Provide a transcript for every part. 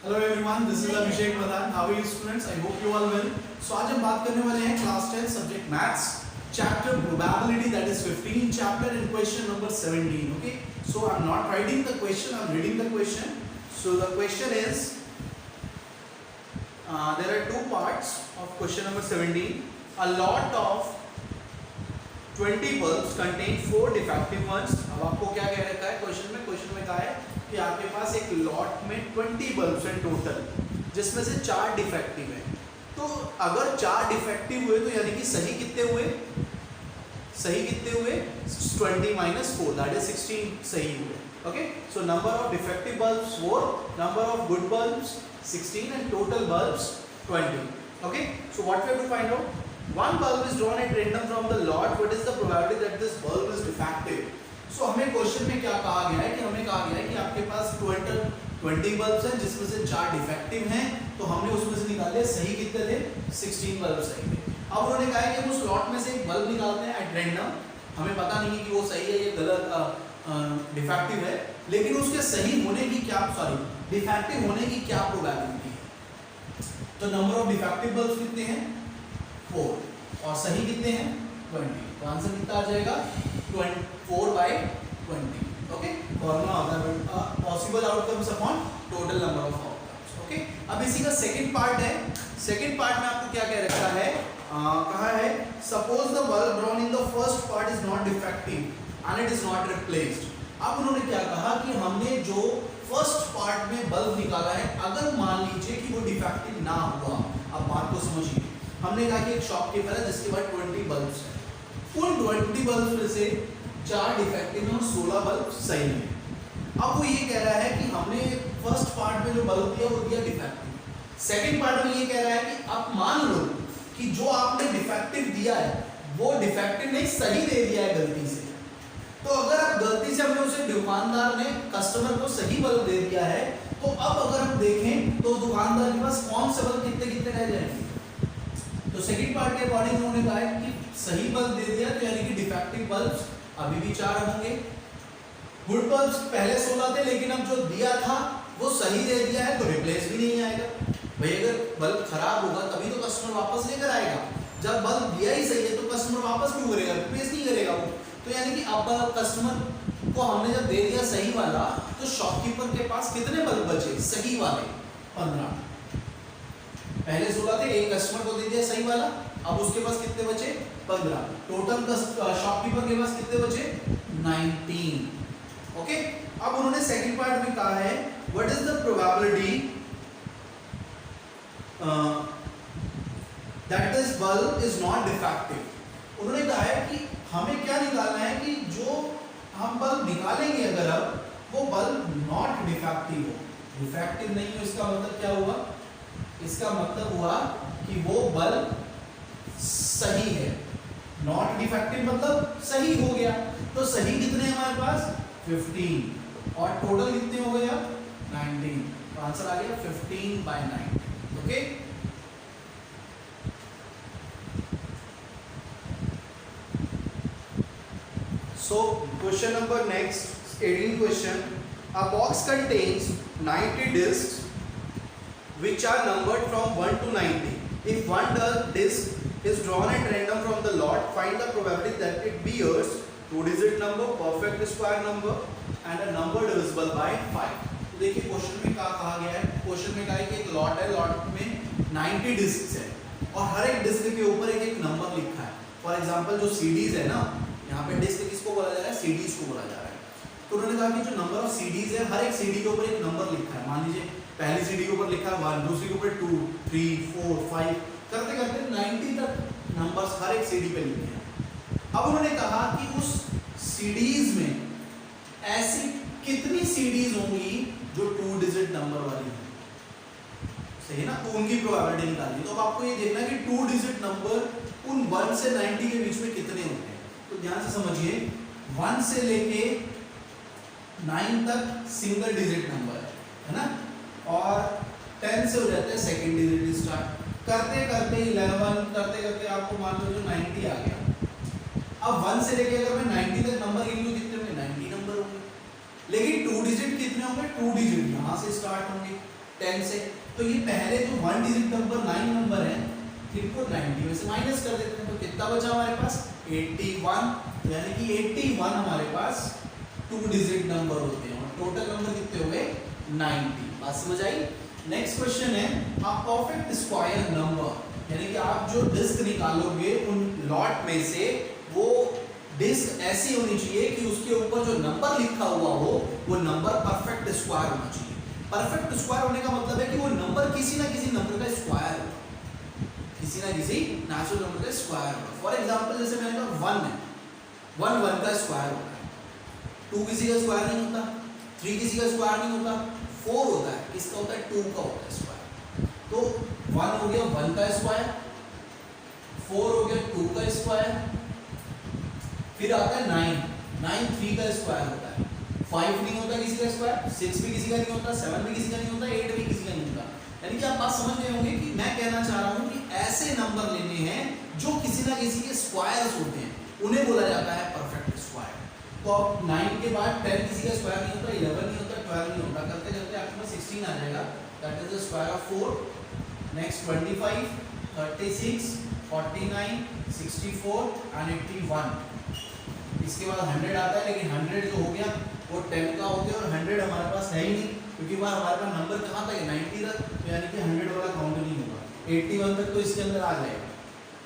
Hello everyone, this is Abhishek Pradhan. How are you students? I hope you all well. So आज हम बात करने वाले हैं class 10 subject maths chapter probability, that is 15 chapter in question number 17. Okay, so I am not writing the question, I am reading the question. So the question is there are two parts of question number 17. A lot of 20 bulbs contain 4 defective ones. अब आपको क्या कह रखा है question में? Question में कहा है कि आपके पास एक लॉट में 20 बल्ब्स हैं टोटल, जिसमें से 4 डिफेक्टिव हैं. तो अगर 4 डिफेक्टिव हुए तो यानी कि सही कितने हुए? सही कितने हुए? 20 minus 4, दैट इज 16 सही हुए. Okay, so number of defective bulbs 4, number of good bulbs 16 and total bulbs 20. Okay, so what we have to find out? One bulb is drawn at random from the lot. What is the probability that this bulb is defective? So हमें question में क्या कहा गया है कि हमें कहा गया है कि आपके पास टोटल 20 बल्ब्स हैं, जिसमें से 4 डिफेक्टिव हैं. तो हमने उसमें से निकाले सही कितने थे? 16 बल्ब सही थे. अब उन्होंने कहा है कि हम उस लॉट में से एक बल्ब निकालते हैं एट रैंडम. हमें पता नहीं है कि वो सही है या गलत डिफेक्टिव है, लेकिन उसके सही होने की क्या, डिफेक्टिव होने की क्या प्रोबेबिलिटी है? तो नंबर ऑफ डिफेक्टिव बल्ब्स कितने हैं? 4, और सही कितने हैं? 20. तो आंसर कितना आ जाएगा? 4/20. ओके, फॉर्मूला होता है possible outcomes upon total number of outcomes. Okay, अब इसी का सेकंड पार्ट है. सेकंड पार्ट में आपको क्या कह रखा है? कहा है suppose the bulb drawn in the first part is not defective and it is not replaced. अब उन्होंने क्या कहा कि हमने जो फर्स्ट पार्ट में बल्ब निकाला है, अगर मान लीजिए कि वो डिफेक्टिव ना हुआ. अब बात को समझिए. हमने कहा कि एक शॉपकीपर है जिसके पास 20 बल्ब्स हैं. उन 20 बल्ब्स में से 4 डिफेक्टिव हैं और 16 बल्ब सही हैं. अब वो ये कह रहा है कि हमने फर्स्ट पार्ट में जो बल्ब दिया वो दिया डिफेक्टिव. सेकेंड पार्ट में ये कह रहा है कि अब मान लो कि जो आपने डिफेक्टिव दिया है वो डिफेक्टिव नहीं सही दे दिया है गलती से. तो अगर आप गलती से हमने उसे दुकानदार ने कस्टमर को सही बल्ब दे दिया है, तो अब अगर हम देखें तो दुकानदार के पास कौन से बल्ब कितने कितने रह जाएंगे? तो सेकंड पार्ट के अकॉर्डिंग उन्होंने कहा है कि सही बल्ब दे दिया तो यानी कि डिफेक्टिव बल्ब्स अभी भी 4 होंगे. गुड बल्ब्स पहले 16 थे, लेकिन अब जो दिया था वो सही दे दिया है तो रिप्लेस भी नहीं आएगा. भाई अगर बल्ब खराब होगा तभी तो कस्टमर वापस लेकर आएगा. जब बल्ब दिया ही सही है तो कस्टमर वापस क्यों करेगा? रिप्लेस नहीं करेगा वो. तो यानी कि अब कस्टमर को हमने जब दे दिया सही वाला, तो शॉपकीपर के पास कितने बल्ब बचे सही वाले? 15. पहले 16 थे, एक कस्टमर को दे दिया सही वाला, अब उसके पास कितने बचे? 15. टोटल शॉपकीपर के पास कितने बचे? 19. ओके, अब उन्होंने सेकंड पार्ट में कहा है what is the probability that this bulb is not defective. उन्होंने कहा है कि हमें क्या निकालना है कि जो हम बल्ब निकालेंगे अगर अब वो बल्ब नॉट डिफेक्टिव हो. डिफेक्टिव नहीं हो इसका मतलब क्या हुआ? इसका मतलब हुआ कि वो बल्ब सही है. नॉट डिफेक्टिव मतलब सही हो गया. तो सही कितने हैं हमारे पास? 15, और टोटल कितने हो गए अब? 19. तो आंसर आ गया 15/9. Okay, so question number next, 18 question. A box contains 90 discs which are numbered from 1 to 90. If one disc is drawn at random from the lot, find the probability that it bears 2-digit number, perfect square number and a number divisible by 5. तो देखिए question में क्या कहा गया है. Question में कहा है कि एक लॉट है, लॉट में 90 डिस्क है और हर एक डिस्क के ऊपर एक एक नंबर लिखा है. फॉर एग्जांपल जो सीडीज है ना, यहाँ पे डिस्क किसको बोला जा रहा है? सीडीज को बोला जा रहा है. तो उन्होंने कहा कि जो नंबर ऑफ सीडीज है, हर एक सीडी के ऊपर एक नंबर लिखा है. मान लीजिए पहली सीडी के ऊपर लिखा है 1, दूसरी के ऊपर 2, 3, 4, 5, करते करते 90 तक नंबर्स हर एक सीडी पे लिखे हैं. अब उन्होंने कहा कि उस सीडीज में ऐसी कितनी सीडीज होंगी जो 2 डिजिट नंबर वाली है. सही ना? तो उनकी प्रोबेबिलिटी निकालनी. तो अब आपको ये देखना है कि 2 डिजिट नंबर उन 1 से 90 के बीच में कितने होते हैं. तो ध्यान से समझिए, 1 से लेके 9 तक सिंगल डिजिट नंबर है ना, और 10 से हो जाता है सेकंड डिजिट स्टार्ट. करते करते 11 करते करते आपको मान लो जो 90 आ गया. अब 1 से लेके अगर मैं 90 तक नंबर गिन लूं कितने होंगे? 90 नंबर होंगे. लेकिन 2 डिजिट कितने होंगे? 2 डिजिट यहाँ से स्टार्ट होंगे, 10 से। तो ये पहले जो 1 डिजिट नंबर 9 नंबर है इनको 90 में से माइनस कर देते हैं, तो कितना बचा हमारे पास 81, यानी कि 81 हमारे पास 2 डिजिट नंबर होते हैं और टोटल नंबर कितने हो गए 90। बात समझ आई। नेक्स्ट क्वेश्चन है अ परफेक्ट स्क्वायर नंबर, यानी कि आप जो डिस्क निकालोगे उन लॉट में से वो डिस्क ऐसी होनी चाहिए कि उसके ऊपर जो नंबर लिखा हुआ हो वो नंबर परफेक्ट स्क्वायर होना चाहिए। परफेक्ट स्क्वायर होने का मतलब है कि वो नंबर किसी ना किसी नंबर का स्क्वायर हो, किसी ना किसी नेचुरल नंबर का स्क्वायर हो। फॉर एग्जांपल जैसे मैंने कहा 1 है, 1 1 का स्क्वायर होता है, 2 किसी का स्क्वायर नहीं होता, 3 किसी का स्क्वायर नहीं होता, 4 होता है, किसका होता है 2 का होता है स्क्वायर। तो 1 हो गया 1 का स्क्वायर, 4 हो गया 2 का स्क्वायर, फिर आता है 9 3 का स्क्वायर होता है, 5 नहीं होता किसी का स्क्वायर, 6 भी किसी का नहीं होता, 7 भी किसी का नहीं होता, 8 भी किसी का नहीं होता। यानी कि आप बात समझ गए होंगे कि मैं कहना चाह रहा हूं कि ऐसे नंबर लेने हैं जो किसी ना किसी के स्क्वायर्स होते हैं, उन्हें बोला जाता है परफेक्ट स्क्वायर। तो अब 9 के बाद 10 किसी का स्क्वायर नहीं होता, 11 नहीं होता, 12 नहीं होता, करते करते आपके पास 16 आ जाएगा, that is the square of 4। Next 25 36 49 64 and 81। इसके बाद 100 आता है, लेकिन 100 जो हो गया वो 10 का हो गया और 100 हमारे पास है ही नहीं, क्योंकि वह हमारे पास नंबर कहाँ तक है 90 तक, तो यानी कि 100 वाला काउंट नहीं होगा। 81 तक तो इसके अंदर आ जाएगा,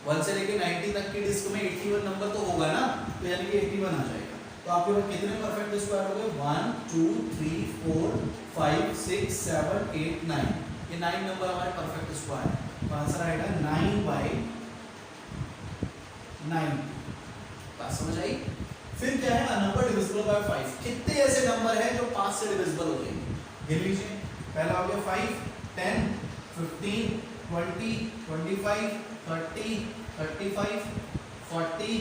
1 से लेके 90 तक की डिस्क में 81 नंबर तो होगा ना, तो यानी कि 81 आ जाएगा। तो आपके पास कितने परफेक्ट स्क्वायर हो गए 1 2 3 4 5 6 7 8 9, ये 9 नंबर हमारे परफेक्ट स्क्वायर है। तो आंसर आएगा 9/9। बात समझ आई। फिर क्या है नंबर डिविजिबल बाय 5, कितने ऐसे नंबर हैं जो 5 से डिविजिबल हो जाएंगे, गिन लीजिए। पहला हो गया 5 10 15 20 25 30 35 40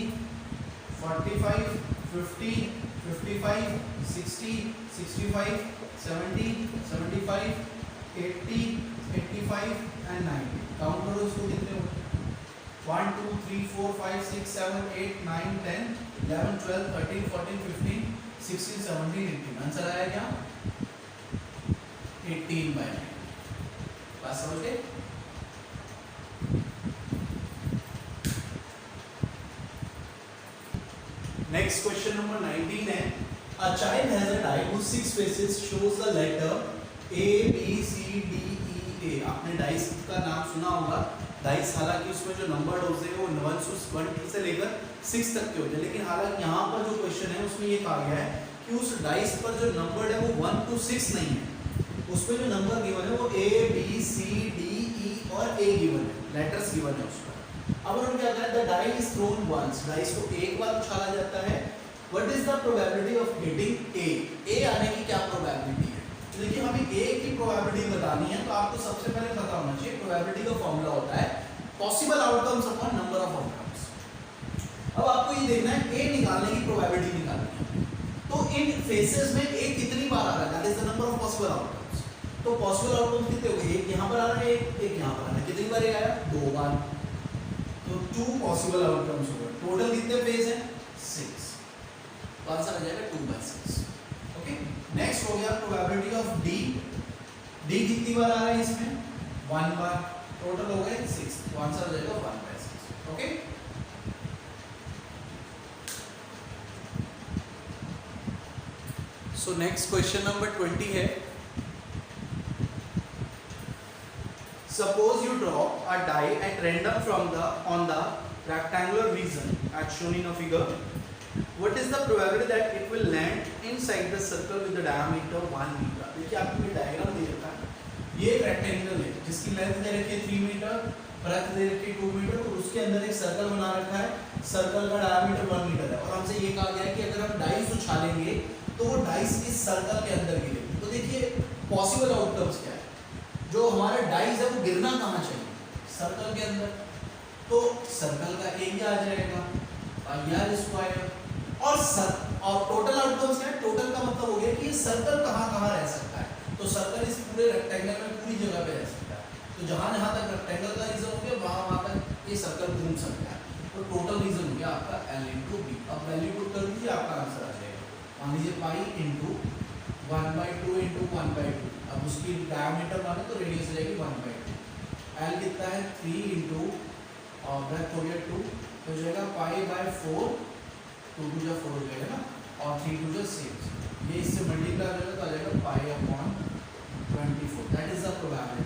45 50 55 60 65 70 75 80 85 एंड 90। काउंट करो इसको कितने होते हैं 1 2 3 4 5 6 7 8 9 10 11 12 13 14 15 16 17 18। आंसर आया क्या 18/9। बात समझ गए। नेक्स्ट क्वेश्चन नंबर 19 है a child has a die whose 6 faces shows the letter A B C D E A। आपने डाइस का नाम सुना होगा। डाइस हालांकि उसमें जो नंबर होते हैं वो 1 से लेकर 6 तक के होते हैं, लेकिन हालांकि यहाँ पर जो क्वेश्चन है उसमें ये कहा गया है कि उस डाइस पर जो नंबर है वो 1 to 6 नहीं है, उसमें जो नंबर गिवन है वो A B C D E और A गिवन है, लेटर्स गिवन है उस पर। अब उन्होंने क्या कहा, the die is thrown once, dice को एक बार उछाला जाता है। What is the probability of getting A आने की क्या प्रोबेबिलिटी है। तो देखिए हमें ए की प्रोबेबिलिटी बतानी है, तो आपको सबसे पहले पता होना चाहिए प्रोबेबिलिटी का फॉर्मूला होता है possible outcomes upon number of outcomes. अब आपको ये देखना है ए निकालने की प्रोबेबिलिटी निकालनी है, तो इन फेसेस में ए कितनी बार आ रहा है, that is the number of possible outcomes. तो पॉसिबल आउटकम्स कितने हो गए, एक यहाँ पर आ रहा है, एक यहाँ पर आ रहा है, कितनी बार ये आया 2 बार, तो 2 पॉसिबल आउटकम्स हो गए। टोटल कितने फेज हैं 6, तो आंसर आ जाएगा 2/6। ओके, नेक्स्ट हो गया प्रोबेबिलिटी ऑफ डी। डी कितनी बार आ रहा है इसमें 1 बार, टोटल हो गए 6, तो आंसर आ जाएगा 1/6। Okay, so next question number 20 है suppose you drop a die at random from the on the rectangular region as shown in a figure, what is the probability that it will land inside the circle with the diameter 1 meter। देखिए आपको ये diagram दे रखा है, ये एक rectangle है जिसकी length दे रखी है 3 मीटर, ब्रेड्थ दे रखी है 2 मीटर, और उसके अंदर एक सर्कल बना रखा है, सर्कल का डायमीटर 1 मीटर है, और हमसे ये कहा गया है कि अगर हम डाइस उछालेंगे तो वो डाइस इस सर्कल के अंदर गिरेगी। तो देखिए पॉसिबल आउटकम्स क्या है, जो हमारा डाइस है वो गिरना कहाँ चाहिए, सर्कल के अंदर, तो सर्कल का एरिया आ जाएगा आर स्क्वायर, और टोटल आउटकम्स क्या है, टोटल का मतलब हो गया कि ये सर्कल कहाँ कहाँ रह सकता है, तो सर्कल इस पूरे रेक्टेंगल में पूरी जगह पे रह सकता है, तो जहाँ जहाँ तक रेक्टेंगल का रीजन हो गया वहाँ तक ये सर्कल घूम सकता है, तो टोटल रीजन हो गया आपका L into B। अब वैल्यू पुट कर दीजिए, आपका आंसर आ जाएगा, मान लीजिए पाई इंटू 1/2 इंटू 1/2, अब उसकी डायमीटर माने तो रेडियस हो जाएगी 1/2। एल कितना है 3 इंटू ब्रेथ हो गया 2, तो हो जाएगा पाई/4, 2 टू जा 4 हो जाएगा ना, और 3 टू जा 6, ये इससे मल्टीप्लाई हो जाएगा तो आ जाएगा पाई/24। That is the probability.